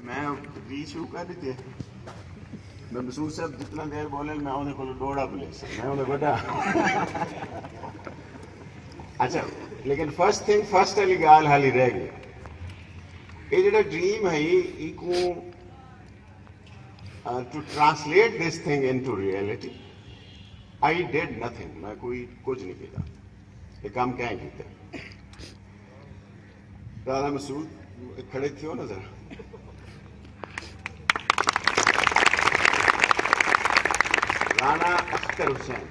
میں تقریر شروع کر دیتی ہے میں مسعود صاحب جتنا دیر بولے میں انہیں کو ڈوڑا بولے میں انہیں بڑا اچھا لیکن فرسٹ تھنگ فرسٹ والی گال حالی رہ گئی یہ جڑا ڈریم ہے یہ کو to translate this thing into reality I did nothing میں کوئی کچھ نہیں کیتا یہ کام کیا کیتا رانا مسعود کھڑے تھے ہو نا ذرا رانا اختر حسین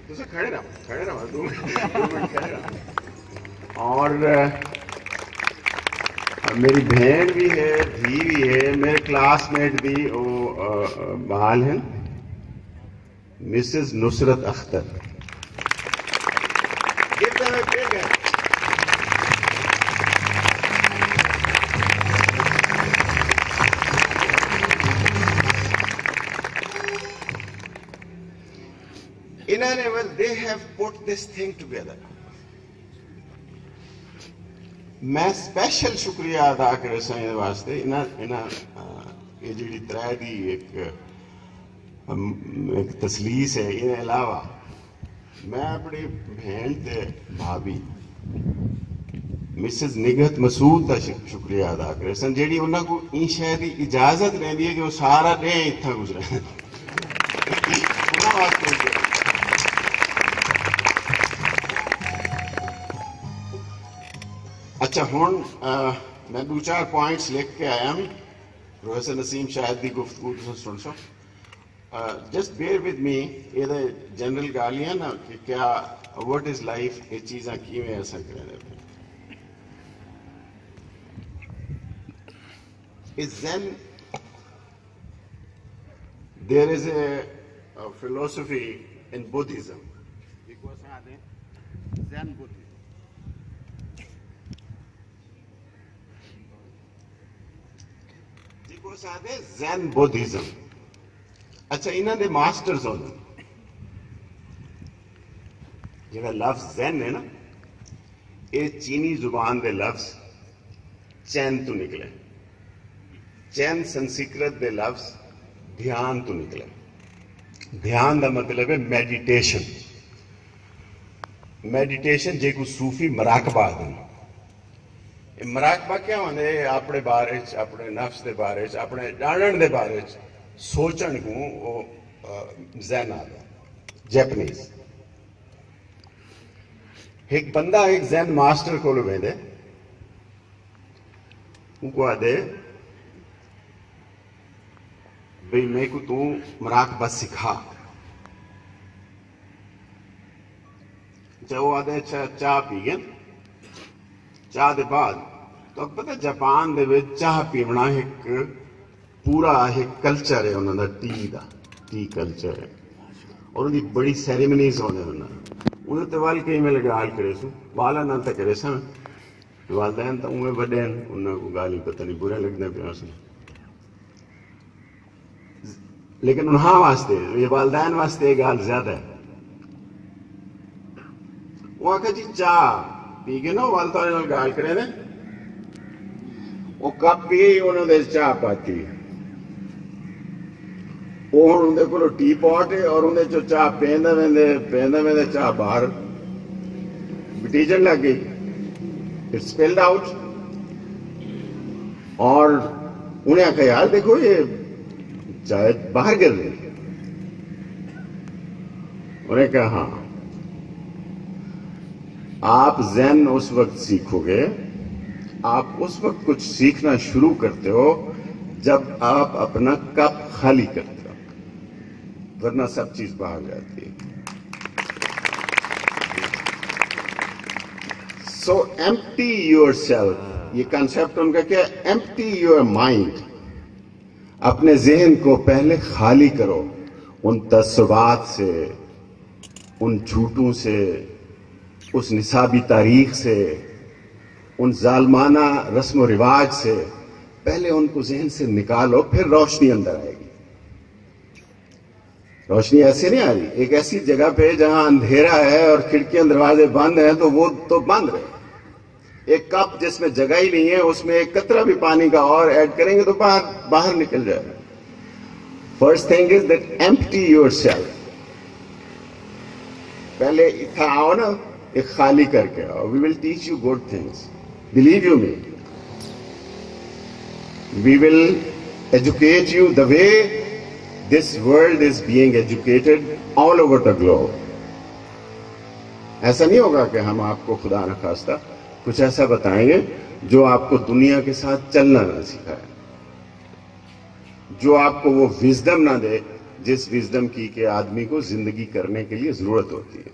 تسے کھڑے رہو 2 منٹ کھڑے رہو اور میری بہن بھی ہے دھی بھی ہے میرے کلاس میٹ بھی وہ بحال ہیں Mrs Nusrat Akhtar they have put this thing together. میں اسپیشل شکریہ ادا کرے سا یہ واسطے یہ جڑی ترائے دی ایک تسلیس ہے یہ علاوہ میں اپنی بہن تے بھابی مسز نگہت مسعود کا شکریہ ادا کرے سن جیڑی انہوں کو این شہر کی اجازت رہی ہے کہ وہ سارا ڈے اتنا گزرے اچھا ہوں میں 2-4 پوائنٹس لکھ کے آیا ہوں پروفیسر نسیم شاہد کی گفتگو سن so just bear with me یہ جنرل گالیاں نا کہ کیا واٹ از لائف یہ چیزاں کیویں ایسا کریں then there is a philosophy in Buddhism because Zen Buddhism Zain Buddhism اچھا انہوں نے ماسٹرز ہوتے جہاں لفظ زین ہے نا یہ چینی زبان دے لفظ چین تو نکلے چین سنسکرت دے لفظ دھیان تو نکلے دھیان دا مطلب ہے میڈیٹیشن میڈیٹیشن جے کو صوفی مراقبہ دیں مراقبہ کیا ہونے اپنے بارے اپنے نفس دے بارے اپنے جانن دے بارے سوچن کو وہ زین آتا جیپنیز ایک بندہ ایک زین ماسٹر کو لو دے ان کو آدھے بھئی میں کو تو مراقبہ سکھا وہ آدھے چاہ پی گئے چاہ دے بعد تو پتہ جاپان دے وچ چاہ پیونا ایک پورا ایک کلچر ہے انہوں دا ٹی کلچر ہے اور انہوں دی بڑی سیریمنیز ہونے انہوں تے وال کئی میں لگا حال کرے سو والا نہ تا کرے سا والدین تا انہیں بڑے ہیں انہوں کو گالی پتہ نہیں برے لگنے پہ آسے لیکن انہاں واسطے یہ والدین واسطے یہ گال زیادہ ہے وہ آکھا جی چاہ پی گئے نا والدہ انہوں گال کرے دیں وہ کپ بھی انہوں دے چاہ پاتی وہ انہوں دے کو ٹی پاٹ ہے اور انہوں دے جو چاہ پیندہ میں دے چاہ باہر بٹیجن لگ گئی اٹ سپیلڈ آؤٹ اور انہیں آکھا یار دیکھو یہ چاہے باہر گر رہی انہیں کہا ہاں آپ زین اس وقت سیکھو گے آپ اس وقت کچھ سیکھنا شروع کرتے ہو جب آپ اپنا کپ خالی کرتے ہو ورنہ سب چیز باہر جاتی ہے سو ایمپٹی یور سیلف یہ کنسپٹ ان کا کیا ایمپٹی یور مائنڈ اپنے ذہن کو پہلے خالی کرو ان تصورات سے ان جھوٹوں سے اس نصابی تاریخ سے ان ظالمانہ رسم و رواج سے پہلے ان کو ذہن سے نکالو پھر روشنی اندر آئے گی روشنی ایسے نہیں آ رہی ایک ایسی جگہ پہ جہاں اندھیرا ہے اور کھڑکیاں دروازے بند ہیں تو وہ تو بند رہے ایک کپ جس میں جگہ ہی نہیں ہے اس میں ایک قطرہ بھی پانی کا اور ایڈ کریں گے تو باہر نکل جائے گا. First thing is that empty yourself. پہلے اتنا آؤ نا, ایک خالی کر کے آؤ. We will teach you good things, believe you me. We will educate you the way this world is being educated all over the globe. ایسا نہیں ہوگا کہ ہم آپ کو خدا نخواستہ کچھ ایسا بتائیں گے جو آپ کو دنیا کے ساتھ چلنا نہ سکھائے, جو آپ کو وہ وزڈم نہ دے جس وزڈم کی کہ آدمی کو زندگی کرنے کے لیے ضرورت ہوتی ہے.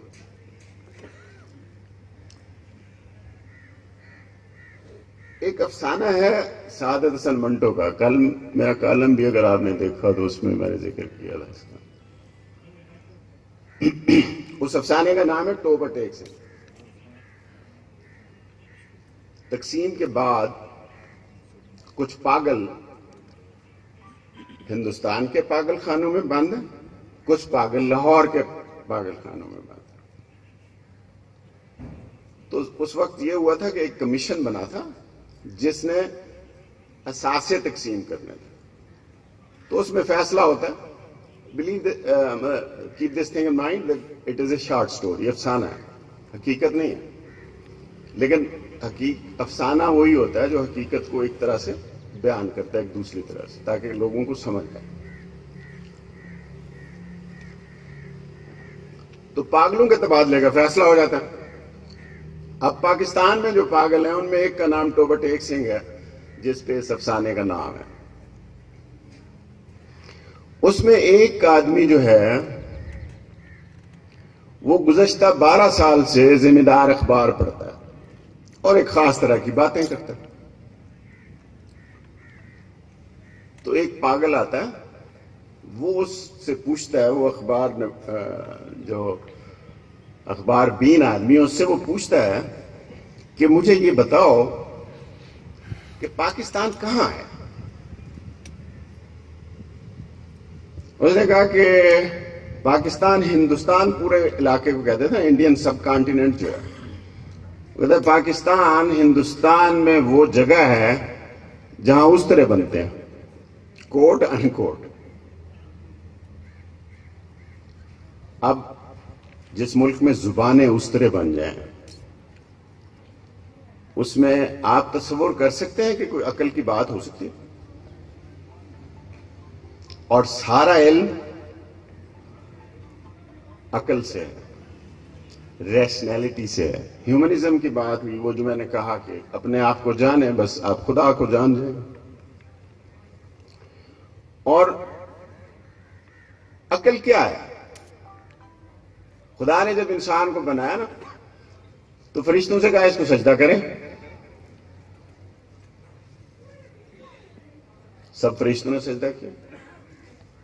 ایک افسانہ ہے سعادت حسن منٹو کا. کل میرا کالم بھی اگر آپ نے دیکھا تو اس میں میں نے ذکر کیا تھا اس کا. اس افسانے کا نام ہے ٹوبہ ٹیک سنگھ. تقسیم کے بعد کچھ پاگل ہندوستان کے پاگل خانوں میں بند ہیں, کچھ پاگل لاہور کے پاگل خانوں میں بند ہیں. تو اس وقت یہ ہوا تھا کہ ایک کمیشن بنا تھا جس نے اثاثے تقسیم کرنے تھے. تو اس میں فیصلہ ہوتا ہے, keep this thing in mind that it is a short story. افسانہ ہے, حقیقت نہیں ہے. لیکن افسانہ وہی ہوتا ہے جو حقیقت کو ایک طرح سے بیان کرتا ہے ایک دوسری طرح سے, تاکہ لوگوں کو سمجھ آئے. تو پاگلوں کے تبادلے کا فیصلہ ہو جاتا ہے. اب پاکستان میں جو پاگل ہیں ان میں ایک کا نام ٹوبہ ٹیک سنگھ ہے جس پہ اس افسانے کا نام ہے. اس میں ایک آدمی جو ہے وہ گزشتہ 12 سال سے ذمہ دار اخبار پڑھتا ہے اور ایک خاص طرح کی باتیں کرتا ہے. تو ایک پاگل آتا ہے, وہ اس سے پوچھتا ہے, وہ جو اخبار بین آدمی اس سے وہ پوچھتا ہے کہ مجھے یہ بتاؤ کہ پاکستان کہاں ہے. اس نے کہا کہ پاکستان ہندوستان پورے علاقے کو کہتے تھے, انڈین سب کانٹیننٹ جو ہے. کہتے ہیں پاکستان ہندوستان میں وہ جگہ ہے جہاں استرے بنتے ہیں, کوٹ ان کوٹ. اب جس ملک میں زبانیں استرے بن جائیں اس میں آپ تصور کر سکتے ہیں کہ کوئی عقل کی بات ہو سکتی ہے. اور سارا علم عقل سے ہے, ریشنلٹی سے ہے. ہیومنزم کی بات ہوئی, وہ جو میں نے کہا کہ اپنے آپ کو جانیں, بس آپ خدا کو جان جائیں. اور عقل کیا ہے؟ خدا نے جب انسان کو بنایا نا تو فرشتوں سے کہا اس کو سجدہ کریں. سب فرشتوں نے سجدہ کیا,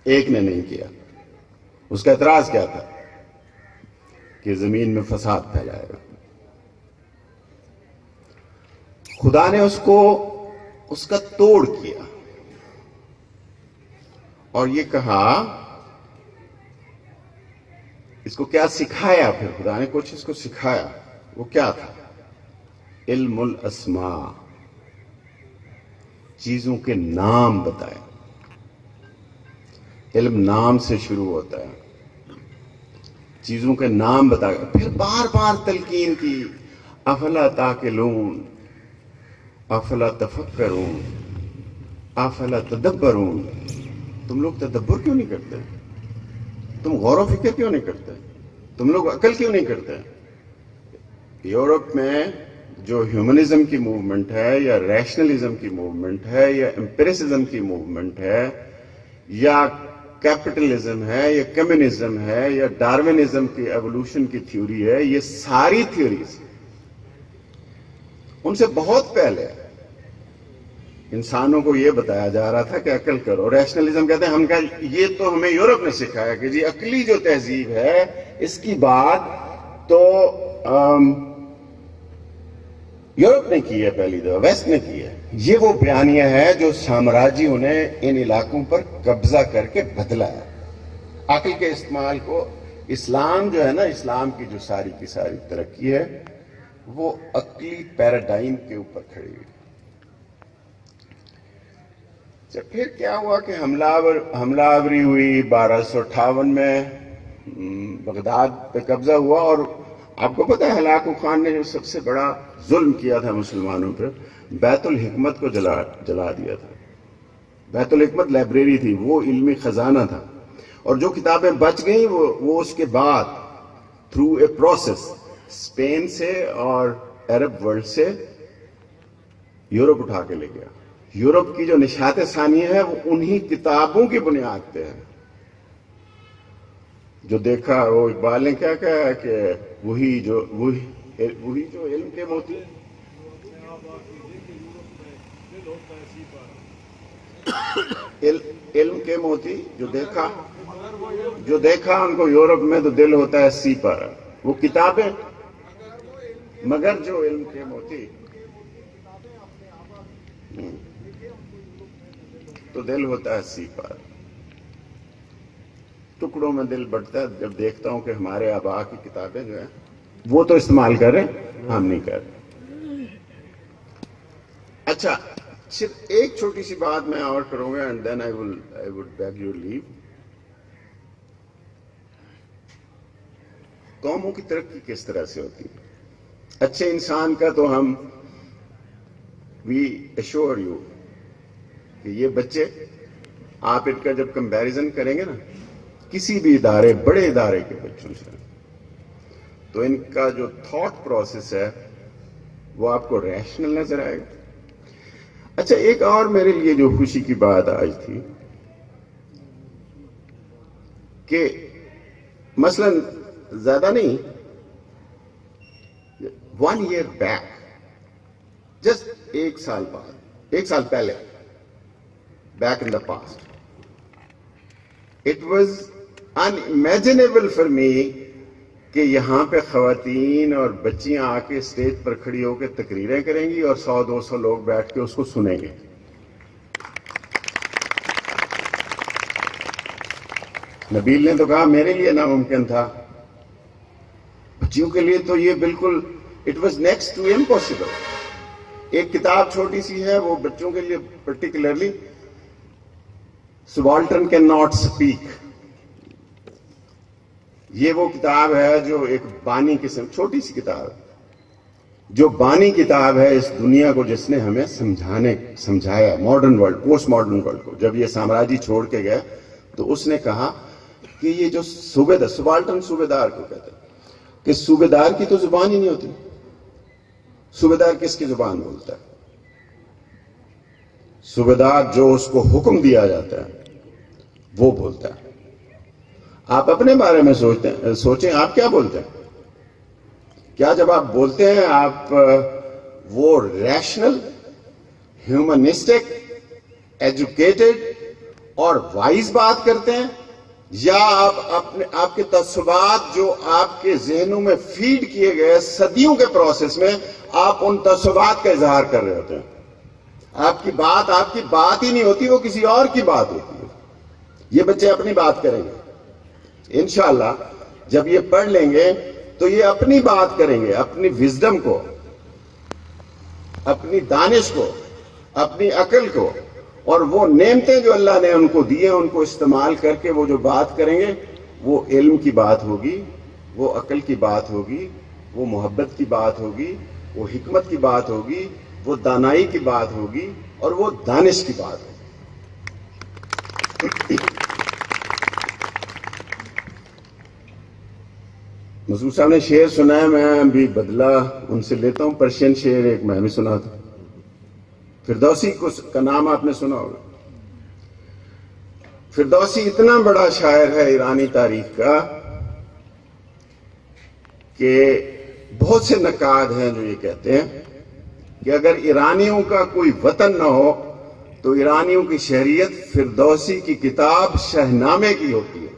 ایک نے نہیں کیا. اس کا اعتراض کیا تھا؟ کہ زمین میں فساد پھیلائے گا. خدا نے اس کا توڑ کیا اور یہ کہا, اس کو کیا سکھایا؟ پھر خدا نے کچھ اس کو سکھایا. وہ کیا تھا؟ علم الاسماء, چیزوں کے نام بتائے. علم نام سے شروع ہوتا ہے, چیزوں کے نام بتایا. پھر بار بار تلقین کی, افلا تاکلون, افلا تفکرون, افلا تدبرون. تم لوگ تدبر کیوں نہیں کرتے؟ تم غور و فکر کیوں نہیں کرتے؟ تم لوگ عقل کیوں نہیں کرتے؟ یورپ میں جو ہیومنزم کی موومنٹ ہے یا ریشنلزم کی موومنٹ ہے یا امپیریسزم کی موومنٹ ہے یا کیپٹلزم ہے یا کمیونزم ہے یا ڈارونزم کی ایوولوشن کی تھیوری ہے, یہ ساری تھیوریز ان سے بہت پہلے انسانوں کو یہ بتایا جا رہا تھا کہ عقل کرو. ریشنلزم کہتے ہیں, ہم کہا یہ تو ہمیں یورپ نے سکھایا کہ جی عقلی جو تہذیب ہے اس کی بات تو یورپ نے کی ہے, پہلی دفعہ ویسٹ نے کی ہے. یہ وہ بیانیہ ہے جو سامراجیوں نے ان علاقوں پر قبضہ کر کے بدلا ہے. عقل کے استعمال کو اسلام جو ہے نا, اسلام کی جو ساری کی ساری ترقی ہے وہ عقلی پیراڈائم کے اوپر کھڑی ہوئی. جب پھر کیا ہوا کہ حملہ آوری ہوئی 1258 میں بغداد پہ قبضہ ہوا، اور آپ کو پتہ ہے ہلاکو خان نے جو سب سے بڑا ظلم کیا تھا مسلمانوں پہ، بیت الحکمت کو جلا دیا تھا. بیت الحکمت لائبریری تھی، وہ علمی خزانہ تھا، اور جو کتابیں بچ گئیں وہ اس کے بعد تھرو اے پروسیس اسپین سے اور عرب ورلڈ سے یورپ اٹھا کے لے گیا. یورپ کی جو نشات ثانیہ ہے وہ انہی کتابوں کی بنیاد پہ ہے. جو دیکھا وہ اقبال نے کیا کہا کہ وہی جو علم کے موتی، علم کے موتی جو دیکھا ان کو یورپ میں تو دل ہوتا ہے سی پر. وہ کتابیں مگر جو علم کے موتی تو دل ہوتا ہے سی پر. ٹکڑوں میں دل بڑھتا ہے جب دیکھتا ہوں کہ ہمارے آبا کی کتابیں جو ہیں وہ تو استعمال کر رہے ہیں، ہم نہیں کر رہے. اچھا، صرف ایک چھوٹی سی بات میں اور کروں گا and then I would beg your leave. قوموں کی ترقی کس طرح سے ہوتی ہے؟ اچھے انسان کا تو ہم we assure you کہ یہ بچے، آپ ان کا جب کمپیریزن کریں گے نا کسی بھی ادارے، بڑے ادارے کے بچوں سے، تو ان کا جو تھاٹ پروسیس ہے وہ آپ کو ریشنل نظر آئے گا. اچھا، ایک اور میرے لیے جو خوشی کی بات آج تھی کہ مثلا زیادہ نہیں، 1 year back، جسٹ ایک سال پہلے، back in the past, it was unimaginable for me کہ یہاں پہ خواتین اور بچیاں آ کے اسٹیج پر کھڑی ہو کے تقریریں کریں گی اور 100-200 لوگ بیٹھ کے اس کو سنیں گے. نبیل نے تو کہا میرے لیے ناممکن تھا، بچیوں کے لیے تو یہ بالکل it was next to impossible. ایک کتاب چھوٹی سی ہے وہ بچوں کے لیے particularly, subaltern can not speak. یہ وہ کتاب ہے جو ایک بانی قسم، چھوٹی سی کتاب ہے، جو بانی کتاب ہے اس دنیا کو، جس نے ہمیں سمجھایا modern world, post modern world کو. جب یہ سامراجی چھوڑ کے گیا تو اس نے کہا کہ یہ جو سبالٹرن صوبیدار کو کہتے ہیں کہ صوبیدار کی تو زبان ہی نہیں ہوتی. صوبیدار کس کی زبان بولتا ہے؟ صوبیدار جو اس کو حکم دیا جاتا ہے وہ بولتا ہے. آپ اپنے بارے میں سوچیں، آپ کیا بولتے ہیں؟ کیا جب آپ بولتے ہیں آپ وہ ریشنل، ہیومنسٹک، ایجوکیٹڈ اور وائز بات کرتے ہیں، یا آپ کے تعصبات جو آپ کے ذہنوں میں فیڈ کیے گئے صدیوں کے پروسیس میں، آپ ان تعصبات کا اظہار کر رہے ہوتے ہیں؟ آپ کی بات ہی نہیں ہوتی، وہ کسی اور کی بات ہوتی ہے. یہ بچے اپنی بات کریں گے انشاءاللہ. جب یہ پڑھ لیں گے تو یہ اپنی بات کریں گے، اپنی وزڈم کو، اپنی دانش کو، اپنی عقل کو، اور وہ نعمتیں جو اللہ نے ان کو دی ہیں ان کو استعمال کر کے وہ جو بات کریں گے وہ علم کی بات ہوگی، وہ عقل کی بات ہوگی، وہ محبت کی بات ہوگی، وہ حکمت کی بات ہوگی، وہ دانائی کی بات ہوگی، اور وہ دانش کی بات ہوگی. مسعود صاحب نے شعر سنا ہے، میں بھی بدلہ ان سے لیتا ہوں. پرشین شعر ایک میں بھی سنا تھا. فردوسی کا نام آپ نے سنا ہوگا. فردوسی اتنا بڑا شاعر ہے ایرانی تاریخ کا کہ بہت سے نقاد ہیں جو یہ کہتے ہیں کہ اگر ایرانیوں کا کوئی وطن نہ ہو تو ایرانیوں کی شہریت فردوسی کی کتاب شاہنامے کی ہوتی ہے.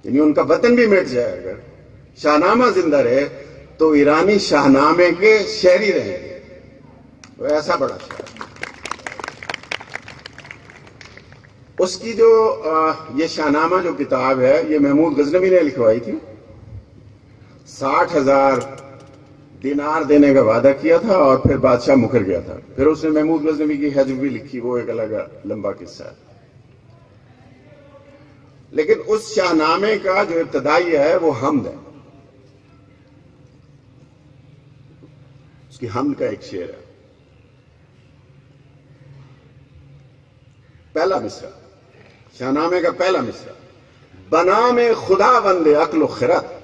یعنی ان کا وطن بھی مٹ جائے، اگر شاہنامہ زندہ رہے تو ایرانی شاہنامے کے شہری رہیں گے. تو ایسا بڑا شاعر. اس کی جو یہ شاہنامہ جو کتاب ہے یہ محمود غزنوی نے لکھوائی تھی. 60,000 دینار دینے کا وعدہ کیا تھا اور پھر بادشاہ مکر گیا تھا. پھر اس نے محمود غزنوی کی حجب بھی لکھی، وہ ایک الگ لمبا قصہ ہے. لیکن اس شاہ نامے کا جو ابتدائی ہے وہ حمد ہے. اس کی حمد کا ایک شعر ہے، پہلا مصرع، شاہ نامے کا پہلا مصرع: بنام خدا بند عقل و خرد.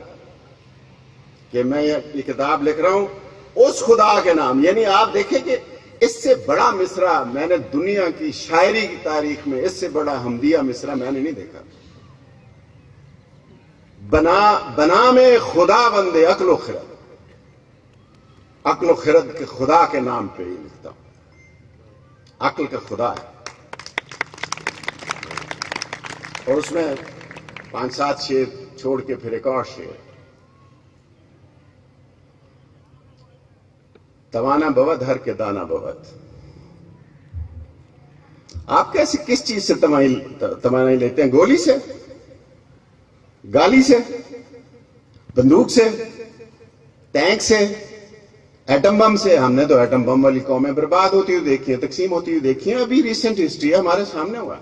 کہ میں یہ کتاب لکھ رہا ہوں اس خدا کے نام. یعنی آپ دیکھیں کہ اس سے بڑا مصرع میں نے دنیا کی شاعری کی تاریخ میں، اس سے بڑا حمدیہ مصرع میں نے نہیں دیکھا. بنام خدا بند عقل و خرد. عقل و خرد کے خدا کے نام پہ ہی لکھتا ہوں. عقل کا خدا ہے. اور اس میں 5-7 شعر چھوڑ کے پھر ایک اور شعر: توانا بود ہر کے دانا بود. آپ کیسے کس چیز سے توانائی لیتے ہیں؟ گولی سے، گالی سے، بندوق سے، ٹینک سے، ایٹم بم سے. ہم نے تو ایٹم بم والی قومیں برباد ہوتی ہوئی دیکھی ہیں، تقسیم ہوتی ہوئی دیکھی ہیں. ابھی ریسنٹ ہسٹری ہے، ہمارے سامنے ہوا.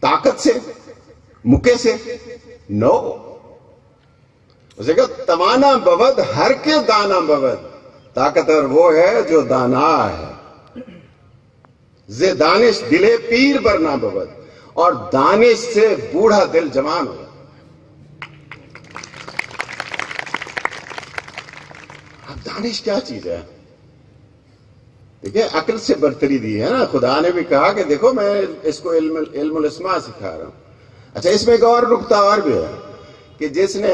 طاقت سے، مکے سے؟ نو. اسے کہا توانا بود ہر کے دانا بود. طاقتور وہ ہے جو دانا ہے. ز دانش دلے پیر برنا بود. اور دانش سے بوڑھا دل جوان ہو. اب دانش کیا چیز ہے؟ دیکھیں، عقل سے برتری دی ہے نا. خدا نے بھی کہا کہ دیکھو میں اس کو علم الاسماء سکھا رہا ہوں. اچھا، اس میں ایک اور نقطہ اور بھی ہے کہ جس نے،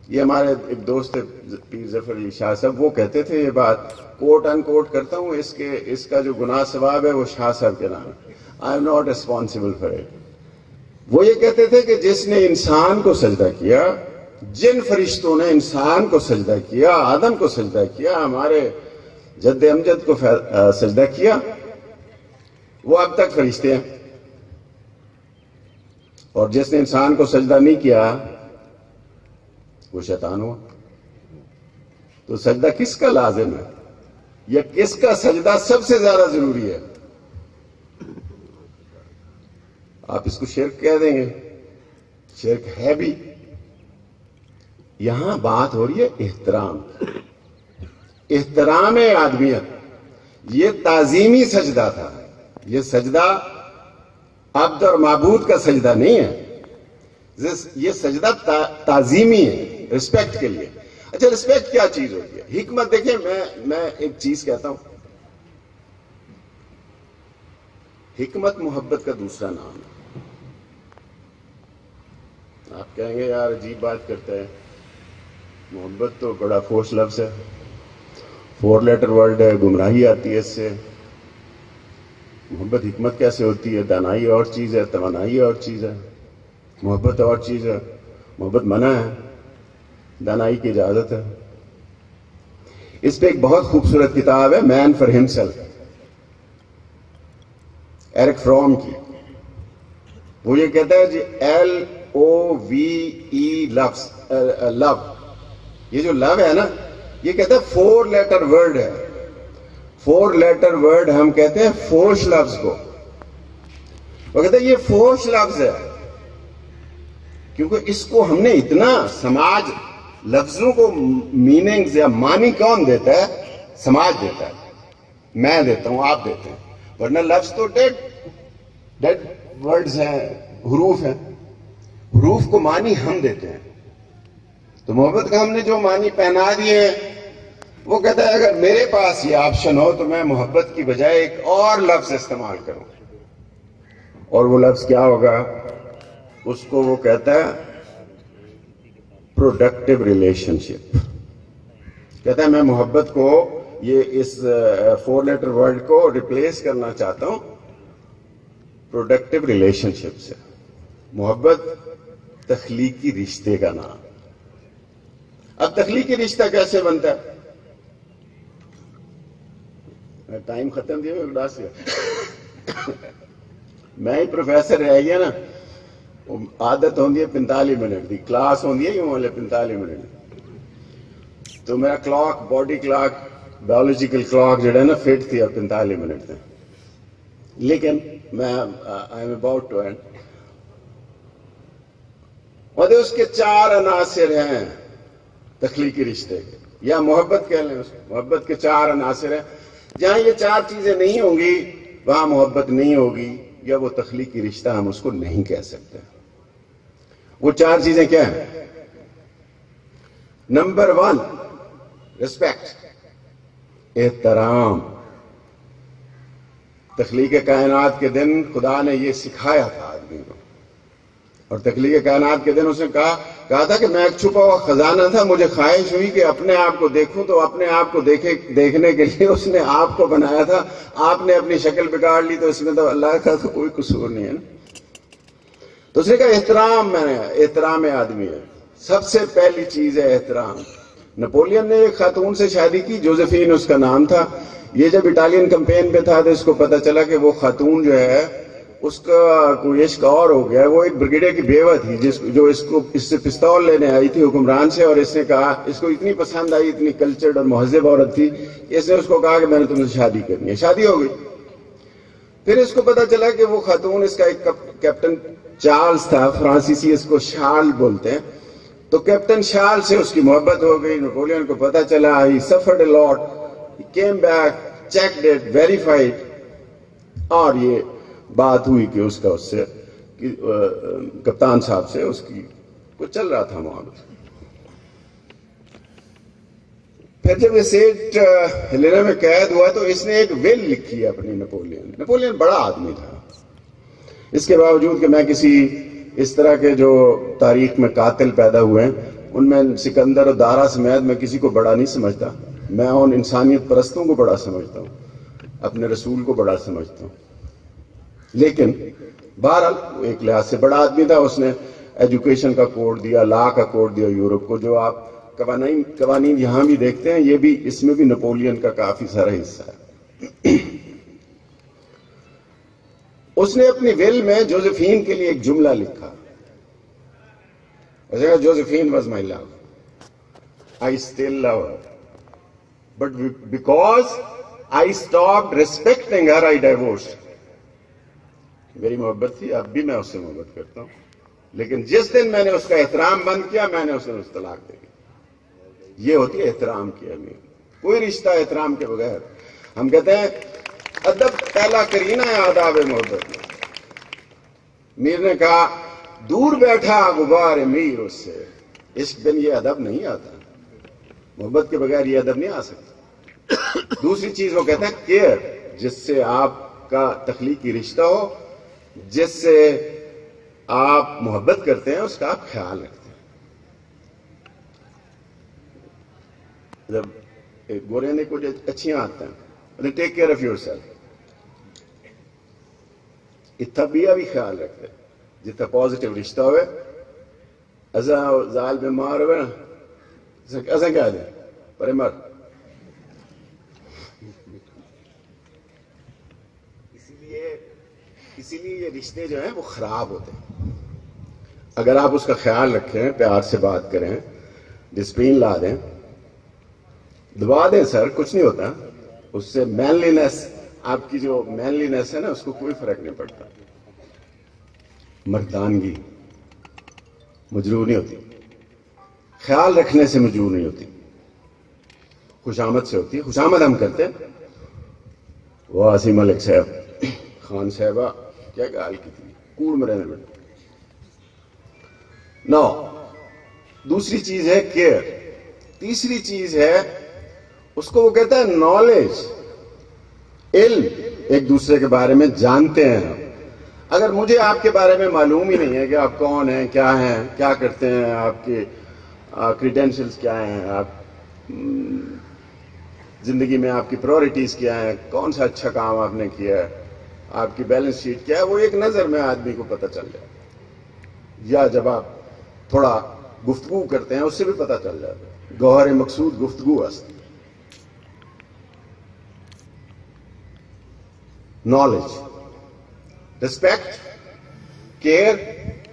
یہ ہمارے ایک دوست پیر ظفر علی شاہ صاحب، وہ کہتے تھے یہ بات، کوٹ ان کوٹ کرتا ہوں، اس کا جو گناہ ثواب ہے وہ شاہ صاحب کے نام ہے. I am not responsible for it. وہ یہ کہتے تھے کہ جس نے انسان کو سجدہ کیا، جن فرشتوں نے انسان کو سجدہ کیا، آدم کو سجدہ کیا، ہمارے جد امجد کو سجدہ کیا، وہ اب تک فرشتے ہیں. اور جس نے انسان کو سجدہ نہیں کیا وہ شیطان ہوا. تو سجدہ کس کا لازم ہے، یا کس کا سجدہ سب سے زیادہ ضروری ہے؟ آپ اس کو شرک کہہ دیں گے، شرک ہے بھی. یہاں بات ہو رہی ہے احترام، احترام آدمیت. یہ تعظیمی سجدہ تھا. یہ سجدہ عبد اور معبود کا سجدہ نہیں ہے. یہ سجدہ تعظیمی ہے، رسپیکٹ کے لیے. اچھا، رسپیکٹ کیا چیز ہوتی ہے؟ حکمت. دیکھیں، میں ایک چیز کہتا ہوں، حکمت محبت کا دوسرا نام ہے. آپ کہیں گے یار عجیب بات کرتا ہے، محبت تو بڑا فوش لفظ ہے، 4 لیٹر ورڈ ہے، گمراہی آتی ہے اس سے. محبت حکمت کیسے ہوتی ہے؟ دانائی اور چیز ہے، توانائی اور چیز ہے، محبت اور چیز ہے. محبت منع ہے، دانائی کی اجازت ہے. اس پہ ایک بہت خوبصورت کتاب ہے، مین فار ہمسیلف، ایرک فرام کی. وہ یہ کہتا ہے جی LOVE لفظ، لو. یہ جو لو ہے نا، یہ کہتا ہے 4 لیٹر ورڈ ہے. 4 لیٹر ورڈ ہم کہتے ہیں فوش لفظ کو. وہ کہتا ہے یہ فوش لفظ ہے کیونکہ اس کو ہم نے اتنا، سماج لفظوں کو میننگز یا معنی کون دیتا ہے؟ سماج دیتا ہے. میں دیتا ہوں، آپ دیتے ہیں. ورنہ لفظ تو ڈیڈ ورڈز ہیں، حروف ہیں. حروف کو معنی ہم دیتے ہیں. تو محبت کا ہم نے جو معنی پہنا دیے ہیں، وہ کہتا ہے اگر میرے پاس یہ آپشن ہو تو میں محبت کی بجائے ایک اور لفظ استعمال کروں. اور وہ لفظ کیا ہوگا؟ اس کو وہ کہتا ہے پروڈکٹیو ریلیشن شپ. کہتا ہے میں محبت کو، یہ اس 4 لیٹر ورڈ کو ریپلیس کرنا چاہتا ہوں پروڈکٹیو ریلیشن شپ سے. محبت تخلیقی رشتے کا نام. اب تخلیقی رشتہ کیسے بنتا ہے؟ ٹائم ختم دیا اڈاس سے میں ہی پروفیسر رہ گیا نا. عادت ہوندی ہے 45 منٹ دی، کلاس ہوندی ہے یوں والے 45 منٹ، تو میرا clock, body clock, biological clock جڑا ہے نا فٹ تھی اب 45 منٹ تھے، لیکن میں I am about to end, اور اس کے 4 عناصر ہیں تخلیقی رشتے کے، یا محبت کہہ لیں اس کو، محبت کے 4 عناصر ہیں، جہاں یہ 4 چیزیں نہیں ہوں گی وہاں محبت نہیں ہوگی، یا وہ تخلیقی رشتہ ہم اس کو نہیں کہہ سکتے۔ وہ 4 چیزیں کیا ہیں؟ نمبر 1 ریسپیکٹ، احترام۔ تخلیق کائنات کے دن خدا نے یہ سکھایا تھا آدمی کو، اور تخلیق کائنات کے دن اس نے کہا تھا کہ میں ایک چھپا ہوا خزانہ تھا، مجھے خواہش ہوئی کہ اپنے آپ کو دیکھوں، تو اپنے آپ کو دیکھنے کے لیے اس نے آپ کو بنایا تھا، آپ نے اپنی شکل بگاڑ لی، تو اس میں تو اللہ کا تو کوئی قصور نہیں ہے نا۔ تو اس نے کہا احترام، میں نے احترام آدمی ہے، سب سے پہلی چیز ہے احترام۔ نپولین نے ایک خاتون سے شادی کی، جوزفین اس کا نام تھا، یہ جب اٹالین کمپین پہ تھا تو اس کو پتا چلا کہ وہ خاتون جو ہے اس کا کوئی عشق اور ہو گیا، وہ ایک بریگیڈیئر کی بیوہ تھی جو اس سے پستول لینے آئی تھی حکمران سے، اور اس نے کہا، اس کو اتنی پسند آئی، اتنی کلچرڈ اور مہذب عورت تھی، اس نے اس کو کہا کہ میں نے تم سے شادی کرنی ہے، شادی ہو گئی۔ پھر اس کو پتا چلا کہ وہ خاتون، اس کا ایک کیپٹن چارلز تھا، فرانسیسی اس کو شارل بولتے ہیں، تو کیپٹن شارل سے اس کی محبت ہو گئی۔ نپولین کو پتا چلا، he suffered a lot, he came back, checked it, verified، اور یہ بات ہوئی کہ اس کا اس سے کپتان صاحب سے اس کی کچھ چل رہا تھا معاملہ۔ پھر جب یہ سیٹ ہیلینا میں قید ہوا تو اس نے ایک ول لکھی ہے اپنی۔ نپولین بڑا آدمی تھا، اس کے باوجود کہ میں کسی اس طرح کے جو تاریخ میں قاتل پیدا ہوئے ہیں ان میں سکندر اور دارا سمیت میں کسی کو بڑا نہیں سمجھتا، میں ان انسانیت پرستوں کو بڑا سمجھتا ہوں، اپنے رسول کو بڑا سمجھتا ہوں، لیکن بہرحال ایک لحاظ سے بڑا آدمی تھا۔ اس نے ایجوکیشن کا کوڈ دیا، لا کا کوڈ دیا یورپ کو، جو آپ قوانین یہاں بھی دیکھتے ہیں، یہ بھی اس میں بھی نپولین کا کافی سارا حصہ ہے۔ اس نے اپنی ول میں جوزفین کے لیے ایک جملہ لکھا، Josephine was my love, I still love her, but because I stopped respecting her I divorced. میری محبت تھی، اب بھی میں اس سے محبت کرتا ہوں، لیکن جس دن میں نے اس کا احترام بند کیا، میں نے اس دن اس طلاق دے دی۔ یہ ہوتی ہے احترام کی اہمیت، کوئی رشتہ احترام کے بغیر، ہم کہتے ہیں ادب پہلا کرینہ ہے آداب محبت میں۔ میر نے کہا دور بیٹھا غبار میر اس سے، عشق بن یہ ادب نہیں آتا، محبت کے بغیر یہ ادب نہیں آ سکتا۔ دوسری چیز وہ کہتے ہیں کیئر، جس سے آپ کا تخلیقی رشتہ ہو، جس سے آپ محبت کرتے ہیں، اس کا آپ خیال رکھتے ہیں۔ جب گورے نے کچھ اچھیاں آتا ہیں، take care of your self, اتنا بھی خیال رکھتے ہیں، جتنا پازیٹیو رشتہ ہوئے، ایسا زال بیمار ہوئے نا، ایسا کیا دیں پر مر، اسی لیے یہ رشتے جو ہیں وہ خراب ہوتے ہیں۔ اگر آپ اس کا خیال رکھیں، پیار سے بات کریں، ڈسپلین لا دیں، دبا دیں سر، کچھ نہیں ہوتا، اس سے مینلینس، آپ کی جو مینلینس ہے نا، اس کو کوئی فرق نہیں پڑتا۔ مردانگی مجروح نہیں ہوتی، خیال رکھنے سے مجروح نہیں ہوتی، خوشامد سے ہوتی ہے۔ خوشامد ہم کرتے ہیں، وہ عاصم ملک صاحب خان صاحبہ کیا گال کی تھی، کوڑ میں رہنے بیٹھے۔ نو، دوسری چیز ہے کیئر، تیسری چیز ہے اس کو وہ کہتا ہے نالج، علم، ایک دوسرے کے بارے میں جانتے ہیں۔ اگر مجھے آپ کے بارے میں معلوم ہی نہیں ہے کہ آپ کون ہیں، کیا کرتے ہیں، آپ کے کریڈینشلز کیا ہیں، آپ زندگی میں آپ کی پرائورٹیز کیا ہیں، کون سا اچھا کام آپ نے کیا ہے، آپ کی بیلنس شیٹ کیا ہے، وہ ایک نظر میں آدمی کو پتہ چل جائے، یا جب آپ تھوڑا گفتگو کرتے ہیں اس سے بھی پتہ چل جاتا ہے۔ گوہر مقصود گفتگو است، knowledge, respect, care,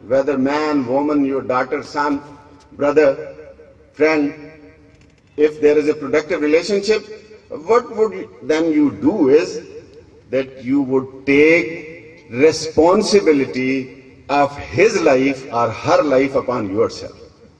whether man, woman, your daughter, son, brother, friend, if there is a productive relationship, what would then you do is that you would take responsibility of his life or her life upon yourself.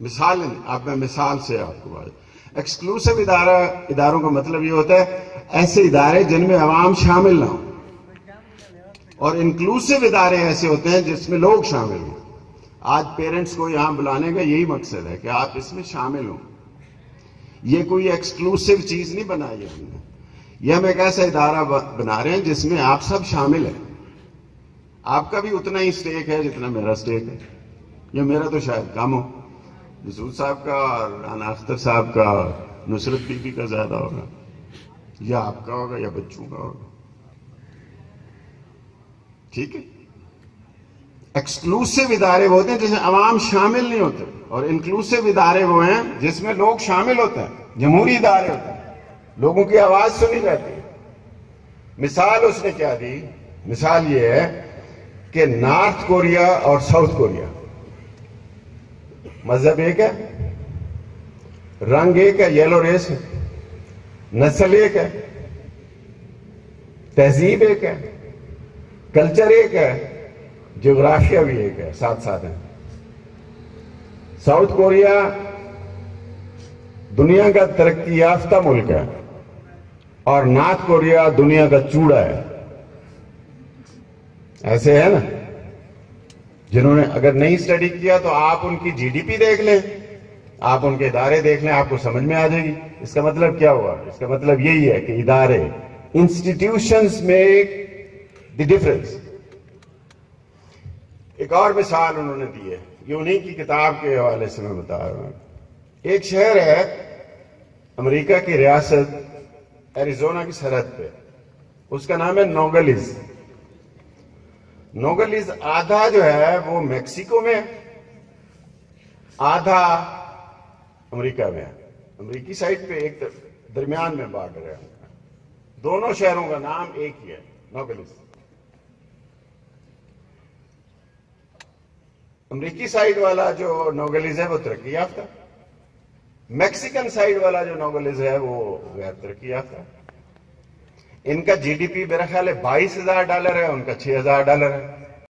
مثال اب میں مثال سے آپ کو بات، exclusive اداروں کا مطلب یہ ہوتا ہے ایسے ادارے جن میں عوام شامل نہ ہوں، اور انکلوسیو ادارے ایسے ہوتے ہیں جس میں لوگ شامل ہوں۔ آج پیرنٹس کو یہاں بلانے کا یہی مقصد ہے کہ آپ اس میں شامل ہوں۔ یہ کوئی ایکسکلوسیو چیز نہیں بنائی ہم نے، یہ ہم ایک ایسا ادارہ بنا رہے ہیں جس میں آپ سب شامل ہیں۔ آپ کا بھی اتنا ہی سٹیک ہے جتنا میرا سٹیک ہے، یا میرا تو شاید کم ہو، مسعود صاحب کا اور رانا اختر صاحب کا، نصرت بی بی کا زیادہ ہوگا، یا آپ کا ہوگا یا بچوں کا ہوگا، ٹھیک ہے۔ ایکسکلوسیو ادارے وہ ہوتے ہیں جس میں عوام شامل نہیں ہوتے، اور انکلوسیو ادارے وہ ہیں جس میں لوگ شامل ہوتے ہیں، جمہوری ادارے ہوتے ہیں، لوگوں کی آواز سنی جاتی ہے۔ مثال اس نے کیا دی؟ مثال یہ ہے کہ نارتھ کوریا اور ساؤتھ کوریا، مذہب ایک ہے، رنگ ایک ہے، یلو ریس ہے، نسل ایک ہے، تہذیب ایک ہے، کلچر ایک ہے، جغرافیہ بھی ایک ہے، ساتھ ساتھ ہیں۔ ساؤتھ کوریا دنیا کا ترقی یافتہ ملک ہے، اور نارتھ کوریا دنیا کا چوڑا ہے۔ ایسے ہے نا؟ جنہوں نے اگر نہیں اسٹڈی کیا تو آپ ان کی جی ڈی پی دیکھ لیں، آپ ان کے ادارے دیکھ لیں، آپ کو سمجھ میں آ جائے گی۔ اس کا مطلب کیا ہوا؟ اس کا مطلب یہی ہے کہ ادارے، انسٹیٹیوشنز میک دی ڈفرنس۔ ایک اور مثال انہوں نے دی ہے، یہ انہی کی کتاب کے حوالے سے میں بتا رہا ہوں۔ ایک شہر ہے امریکہ کی ریاست ایریزونا کی سرحد پہ، اس کا نام ہے نوگلیز۔ نوگلیز آدھا جو ہے وہ میکسیکو میں، آدھا امریکہ میں ہے۔ امریکی سائڈ پہ ایک درمیان میں بارڈر ہے، دونوں شہروں کا نام ایک ہی ہے، نوگلیز۔ امریکی سائڈ والا جو نوگلیز ہے وہ ترقی یافتہ، میکسیکن سائڈ والا جو نوگلیز ہے وہ غیر ترقی یافتہ۔ ان کا جی ڈی پی میرا خیال ہے $22,000 ہے، ان کا $6,000 ہے۔